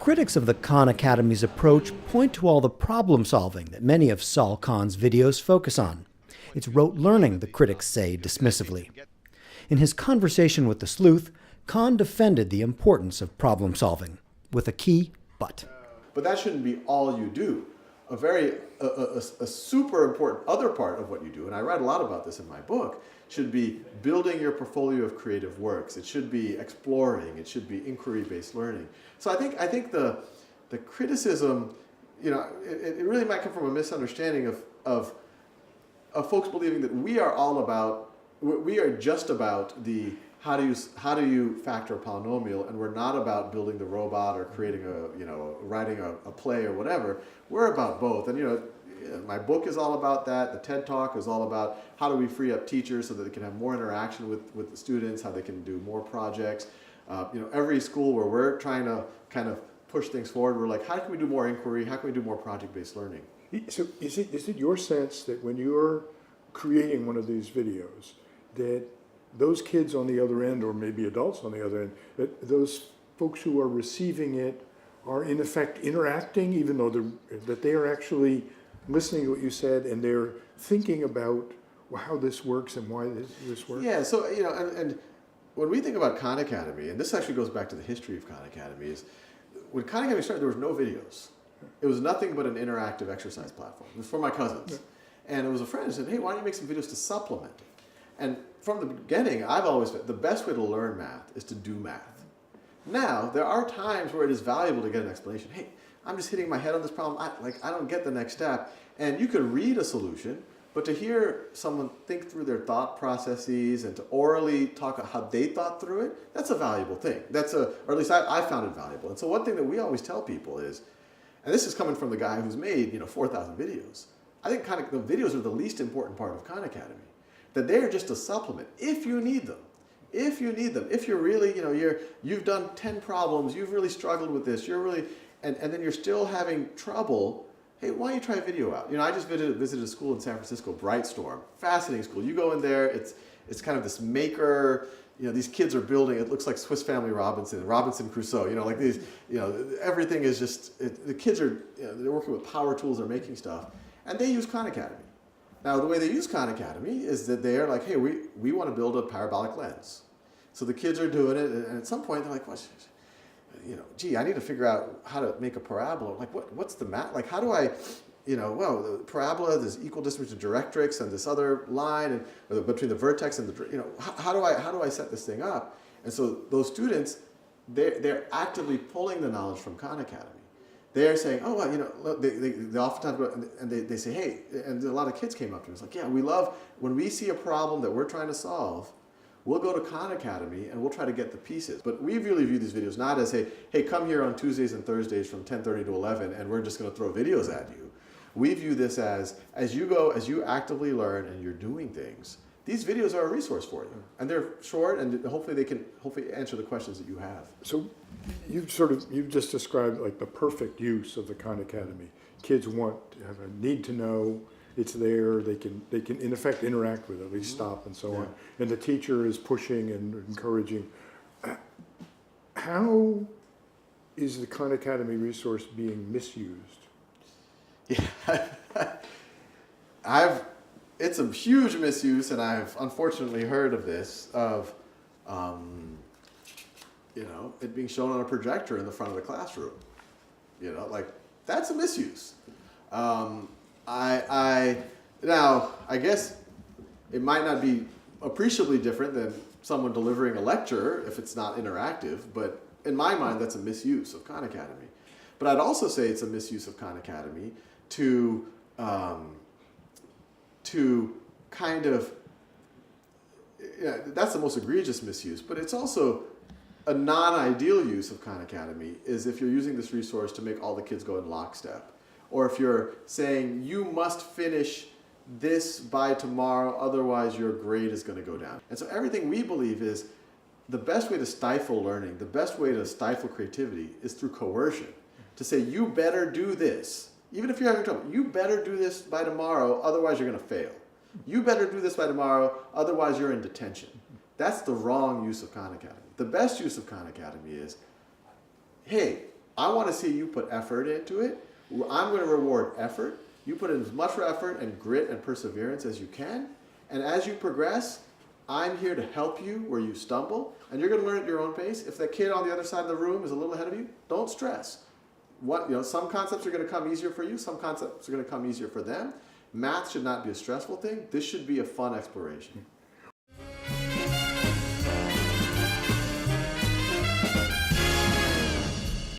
Critics of the Khan Academy's approach point to all the problem solving that many of Sal Khan's videos focus on. It's rote learning, the critics say dismissively. In his conversation with the sleuth, Khan defended the importance of problem solving, with a key but. But that shouldn't be all you do. A super important other part of what you do, and I write a lot about this in my book, should be building your portfolio of creative works. It should be exploring. It should be inquiry-based learning. So I think the criticism, it really might come from a misunderstanding of folks believing that we are just about the how do you factor a polynomial, and we're not about building the robot or creating writing a play or whatever. We're about both, and my book is all about that. The TED Talk is all about how do we free up teachers so that they can have more interaction with the students, how they can do more projects. Every school where we're trying to kind of push things forward, we're like, how can we do more inquiry? How can we do more project-based learning? So is it your sense that when you're creating one of these videos, that those kids on the other end, or maybe adults on the other end, that those folks who are receiving it are in effect interacting, even though that they are actually listening to what you said and they're thinking about how this works and why this works? Yeah, so, and when we think about Khan Academy, and this actually goes back to the history of Khan Academy, is when Khan Academy started, there was no videos. It was nothing but an interactive exercise platform. It was for my cousins. Yeah. And it was a friend who said, hey, why don't you make some videos to supplement it? And from the beginning, I've always said the best way to learn math is to do math. Now, there are times where it is valuable to get an explanation. Hey, I'm just hitting my head on this problem. I don't get the next step. And you could read a solution, but to hear someone think through their thought processes and to orally talk about how they thought through it, that's a valuable thing. Or at least I found it valuable. And so one thing that we always tell people is, and this is coming from the guy who's made 4,000 videos. I think the videos are the least important part of Khan Academy. That they're just a supplement if you need them. If you need them. If you're really, you've done 10 problems, you've really struggled with this, and then you're still having trouble, hey, why don't you try a video out? I just visited a school in San Francisco, Brightstorm. Fascinating school. You go in there, it's kind of this maker, these kids are building, it looks like Swiss Family Robinson and Robinson Crusoe, like these, everything is just, the kids are, they're working with power tools, they're making stuff, and they use Khan Academy. Now, the way they use Khan Academy is that they're like, hey, we want to build a parabolic lens. So the kids are doing it, and at some point they're like, I need to figure out how to make a parabola. Like, what's the math? Like, how do I, the parabola, there's equal distance to directrix and this other line, and between the vertex and the, how do I set this thing up? And so those students, they're actively pulling the knowledge from Khan Academy. They're saying, oh, well, they oftentimes go and they say, hey, and a lot of kids came up to me. It's like, yeah, we love, when we see a problem that we're trying to solve, we'll go to Khan Academy and we'll try to get the pieces. But we really view these videos not as, hey, come here on Tuesdays and Thursdays from 10:30 to 11 and we're just going to throw videos at you. We view this as you actively learn and you're doing things, these videos are a resource for you. And they're short, and hopefully they can answer the questions that you have. So you've just described like the perfect use of the Khan Academy. Kids have a need to know, it's there, they can in effect interact with it, at least stop and so on. And the teacher is pushing and encouraging. How is the Khan Academy resource being misused? Yeah. It's a huge misuse, and I've unfortunately heard of this, of it being shown on a projector in the front of the classroom. That's a misuse. Now, I guess it might not be appreciably different than someone delivering a lecture if it's not interactive, but in my mind, that's a misuse of Khan Academy. But I'd also say it's a misuse of Khan Academy to kind of, that's the most egregious misuse, but it's also a non-ideal use of Khan Academy is if you're using this resource to make all the kids go in lockstep. Or if you're saying, you must finish this by tomorrow, otherwise your grade is going to go down. And so everything we believe is the best way to stifle learning, the best way to stifle creativity is through coercion. To say, you better do this. Even if you're having trouble, you better do this by tomorrow, otherwise you're going to fail. You better do this by tomorrow, otherwise you're in detention. That's the wrong use of Khan Academy. The best use of Khan Academy is, hey, I want to see you put effort into it. I'm going to reward effort. You put in as much effort and grit and perseverance as you can. And as you progress, I'm here to help you where you stumble. And you're going to learn at your own pace. If the kid on the other side of the room is a little ahead of you, don't stress. Some concepts are going to come easier for you. Some concepts are going to come easier for them. Math should not be a stressful thing. This should be a fun exploration.